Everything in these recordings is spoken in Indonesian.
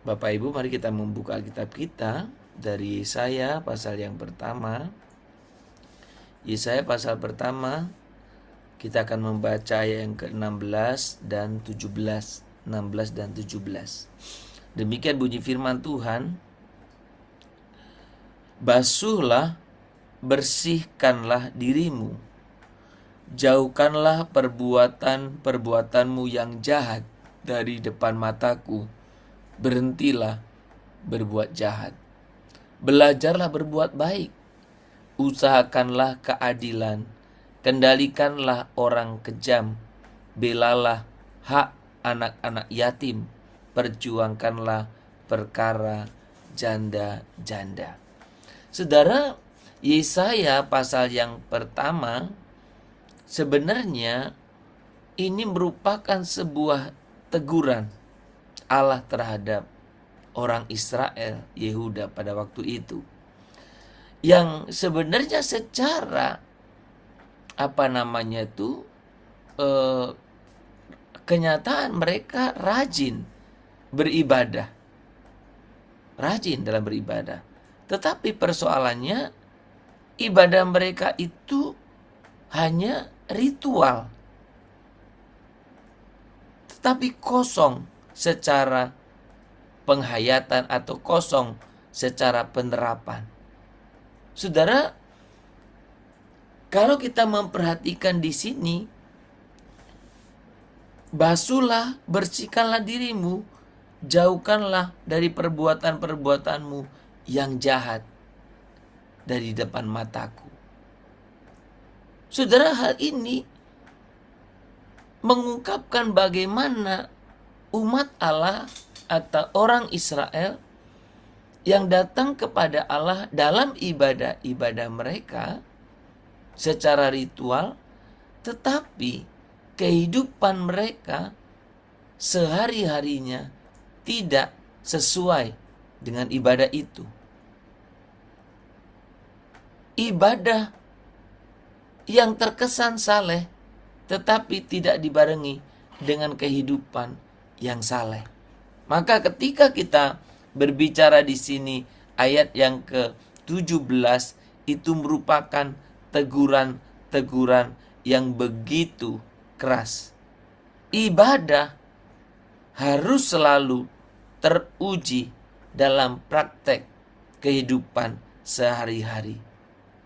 Bapak Ibu, mari kita membuka Alkitab kita dari Yesaya pasal yang pertama. Yesaya pasal pertama, kita akan membaca ayat yang ke-16 dan 17. 16 dan 17. Demikian bunyi firman Tuhan. Basuhlah, bersihkanlah dirimu. Jauhkanlah perbuatan-perbuatanmu yang jahat dari depan mataku. Berhentilah berbuat jahat. Belajarlah berbuat baik. Usahakanlah keadilan. Kendalikanlah orang kejam. Belalah hak anak-anak yatim. Perjuangkanlah perkara janda-janda. Saudara, Yesaya pasal yang pertama sebenarnya ini merupakan sebuah teguran Allah terhadap orang Israel, Yehuda pada waktu itu, yang sebenarnya secara kenyataan mereka rajin beribadah, rajin dalam beribadah. Tetapi persoalannya, ibadah mereka itu hanya ritual, tetapi kosong secara penghayatan atau kosong secara penerapan. Saudara, kalau kita memperhatikan di sini, basuhlah, bersihkanlah dirimu, jauhkanlah dari perbuatan-perbuatanmu yang jahat dari depan mataku. Saudara, hal ini mengungkapkan bagaimana umat Allah atau orang Israel yang datang kepada Allah dalam ibadah-ibadah mereka secara ritual, tetapi kehidupan mereka sehari-harinya tidak sesuai dengan ibadah itu. Ibadah yang terkesan saleh tetapi tidak dibarengi dengan kehidupan yang saleh. Maka ketika kita berbicara di sini ayat yang ke-17 itu merupakan teguran-teguran yang begitu keras. Ibadah harus selalu teruji dalam praktek kehidupan sehari-hari.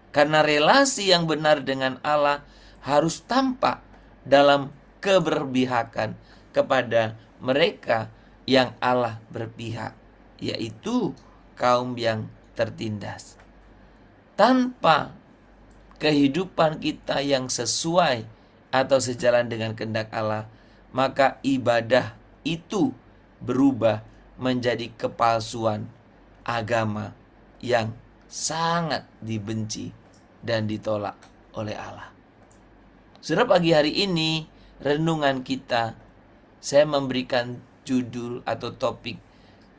Karena relasi yang benar dengan Allah harus tampak dalam keberpihakan kepada mereka yang Allah berpihak, yaitu kaum yang tertindas. Tanpa kehidupan kita yang sesuai atau sejalan dengan kehendak Allah, maka ibadah itu berubah menjadi kepalsuan agama yang sangat dibenci dan ditolak oleh Allah. Saudara, pagi hari ini renungan kita, saya memberikan judul atau topik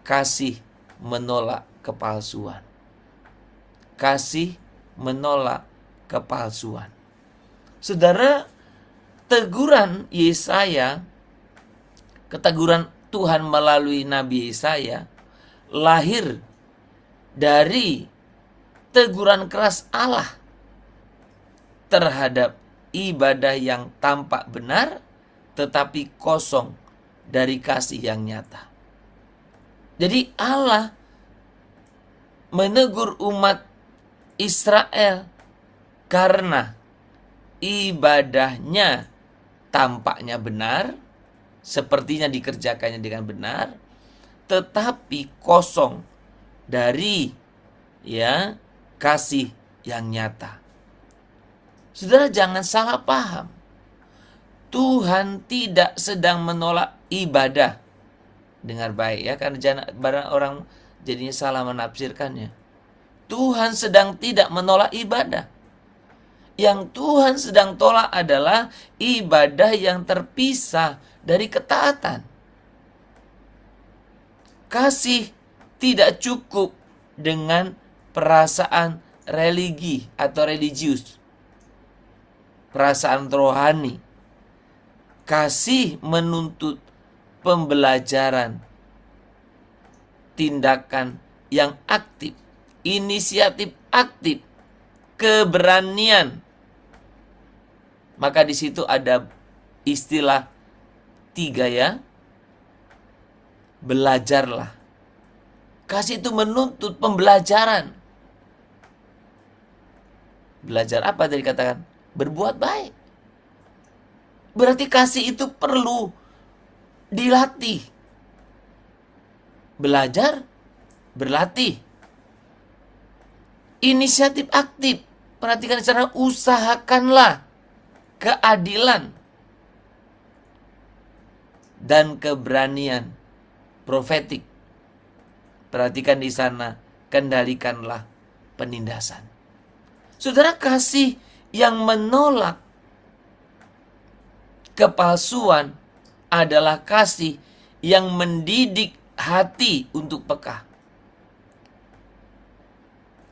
kasih menolak kepalsuan. Kasih menolak kepalsuan. Saudara, teguran Yesaya, keteguran Tuhan melalui Nabi Yesaya lahir dari teguran keras Allah terhadap ibadah yang tampak benar tetapi kosong dari kasih yang nyata. Jadi Allah menegur umat Israel karena ibadahnya tampaknya benar, sepertinya dikerjakannya dengan benar, tetapi kosong dari kasih yang nyata. Saudara, jangan salah paham. Tuhan tidak sedang menolak ibadah. Dengar baik ya, karena barang orang jadinya salah menafsirkannya. Tuhan sedang tidak menolak ibadah. Yang Tuhan sedang tolak adalah ibadah yang terpisah dari ketaatan. Kasih tidak cukup dengan perasaan religi atau religius, perasaan rohani. Kasih menuntut pembelajaran tindakan yang aktif, inisiatif aktif, keberanian. Maka di situ ada istilah 3 ya. Belajarlah. Kasih itu menuntut pembelajaran. Belajar apa tadi katakan? Berbuat baik. Berarti kasih itu perlu dilatih. Belajar, berlatih. Inisiatif aktif. Perhatikan cara usahakanlah keadilan dan keberanian profetik. Perhatikan di sana, kendalikanlah penindasan. Saudara, kasih yang menolak kepalsuan adalah kasih yang mendidik hati untuk peka.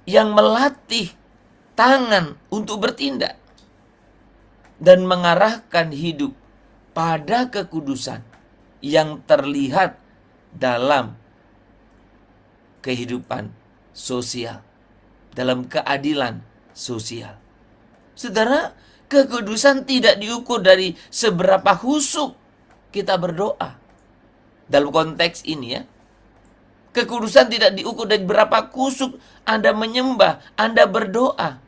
Yang melatih tangan untuk bertindak. Dan mengarahkan hidup pada kekudusan yang terlihat dalam kehidupan sosial. Dalam keadilan sosial. Saudara, kekudusan tidak diukur dari seberapa khusyuk kita berdoa. Dalam konteks ini ya, kekudusan tidak diukur dari berapa khusyuk Anda menyembah, Anda berdoa.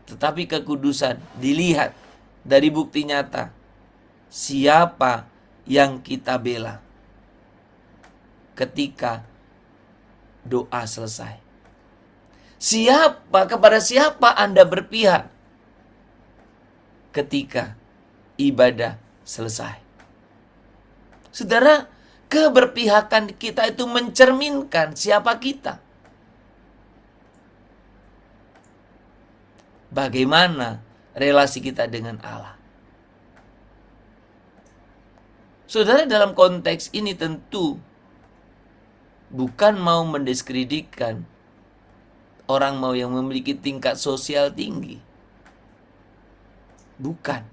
Tetapi kekudusan dilihat dari bukti nyata. Siapa yang kita bela ketika doa selesai. Kepada siapa Anda berpihak ketika ibadah selesai. Saudara, keberpihakan kita itu mencerminkan siapa kita. Bagaimana relasi kita dengan Allah. Saudara, dalam konteks ini tentu bukan mau mendiskreditkan orang mau yang memiliki tingkat sosial tinggi. Bukan.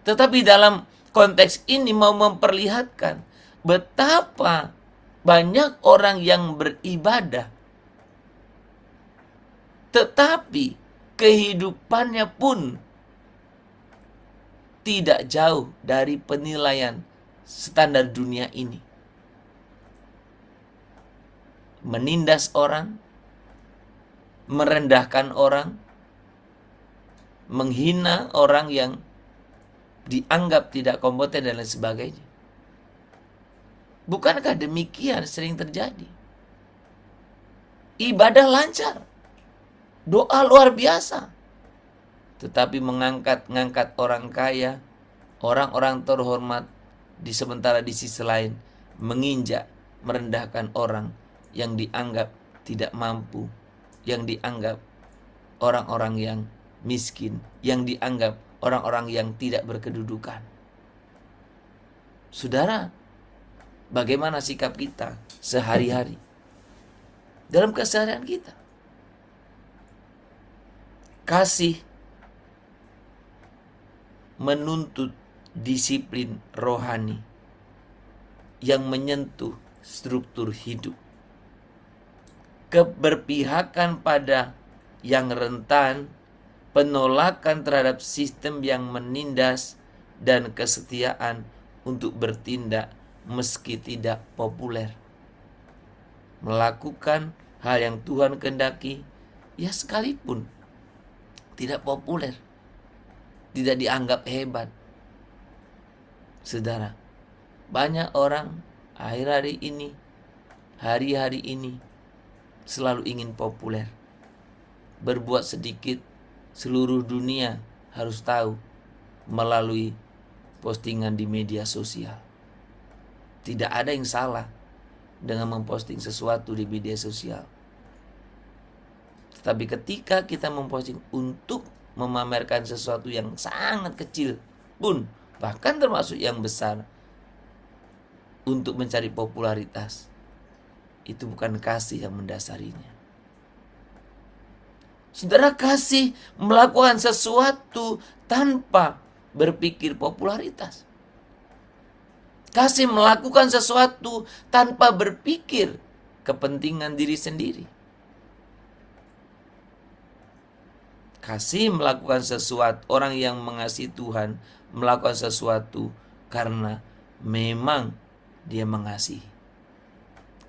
Tetapi dalam konteks ini mau memperlihatkan betapa banyak orang yang beribadah. Tetapi kehidupannya pun tidak jauh dari penilaian standar dunia ini. Menindas orang, merendahkan orang, menghina orang yang dianggap tidak kompeten dan lain sebagainya. Bukankah demikian sering terjadi? Ibadah lancar, doa luar biasa, tetapi mengangkat orang kaya, orang-orang terhormat, sementara di sisi lain menginjak, merendahkan orang yang dianggap tidak mampu, yang dianggap orang-orang yang miskin, yang dianggap orang-orang yang tidak berkedudukan. Saudara, bagaimana sikap kita sehari-hari dalam keseharian kita? Kasih menuntut disiplin rohani yang menyentuh struktur hidup. Keberpihakan pada yang rentan, penolakan terhadap sistem yang menindas, dan kesetiaan untuk bertindak meski tidak populer. Melakukan hal yang Tuhan kehendaki, ya sekalipun tidak populer, tidak dianggap hebat. Saudara, banyak orang akhir-hari ini, hari-hari ini selalu ingin populer. Berbuat sedikit, seluruh dunia harus tahu melalui postingan di media sosial. Tidak ada yang salah dengan memposting sesuatu di media sosial. Tapi ketika kita memposting untuk memamerkan sesuatu yang sangat kecil pun, bahkan termasuk yang besar, untuk mencari popularitas, itu bukan kasih yang mendasarinya. Saudara, kasih melakukan sesuatu tanpa berpikir popularitas. Kasih melakukan sesuatu tanpa berpikir kepentingan diri sendiri. Kasih melakukan sesuatu, orang yang mengasihi Tuhan melakukan sesuatu karena memang dia mengasihi.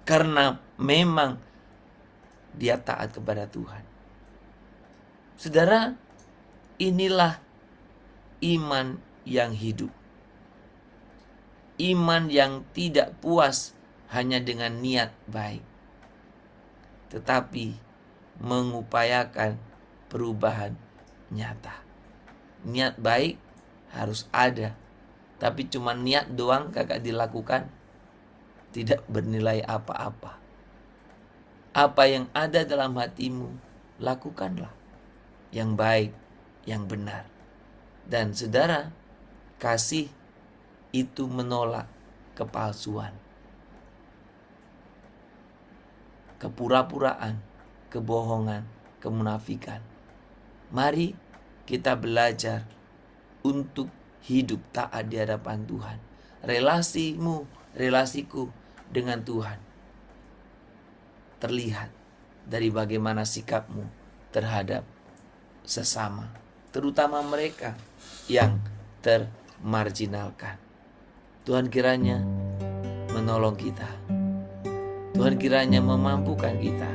Karena memang dia taat kepada Tuhan. Saudara, inilah iman yang hidup. Iman yang tidak puas hanya dengan niat baik, tetapi mengupayakan perubahan nyata. Niat baik harus ada, tapi cuma niat doang kagak dilakukan, tidak bernilai apa-apa. Apa yang ada dalam hatimu, lakukanlah yang baik, yang benar. Dan saudara, kasih itu menolak kepalsuan, kepura-puraan, kebohongan, kemunafikan. Mari kita belajar untuk hidup taat di hadapan Tuhan. Relasiku dengan Tuhan terlihat dari bagaimana sikapmu terhadap sesama, terutama mereka yang termarginalkan. Tuhan kiranya menolong kita. Tuhan kiranya memampukan kita.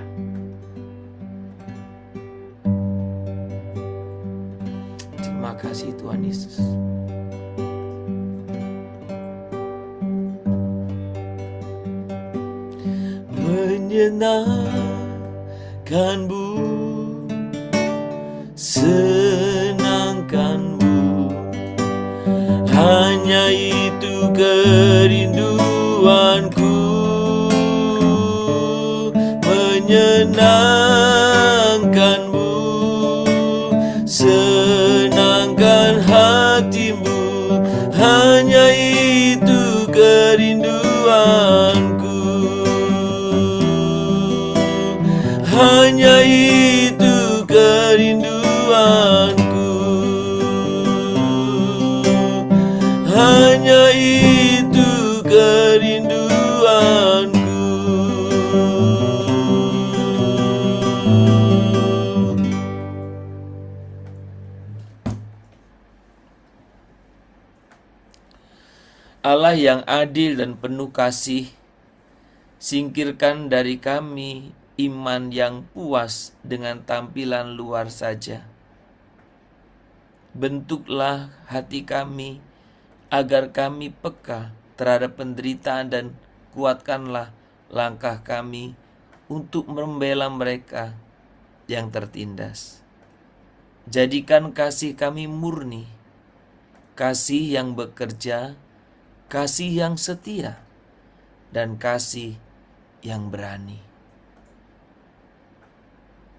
Terima kasih Tuhan Yesus. Menyenangkanmu, senangkanmu, hanya itu kerinduanku. Menyenangkanmu, senangkan hatimu, hanya itu kerinduanku. Hanya itu kerinduanku. Hanya itu kerinduanku. Allah yang adil dan penuh kasih, singkirkan dari kami iman yang puas dengan tampilan luar saja. Bentuklah hati kami agar kami peka terhadap penderitaan, dan kuatkanlah langkah kami untuk membela mereka yang tertindas. Jadikan kasih kami murni, kasih yang bekerja, kasih yang setia, dan kasih yang berani.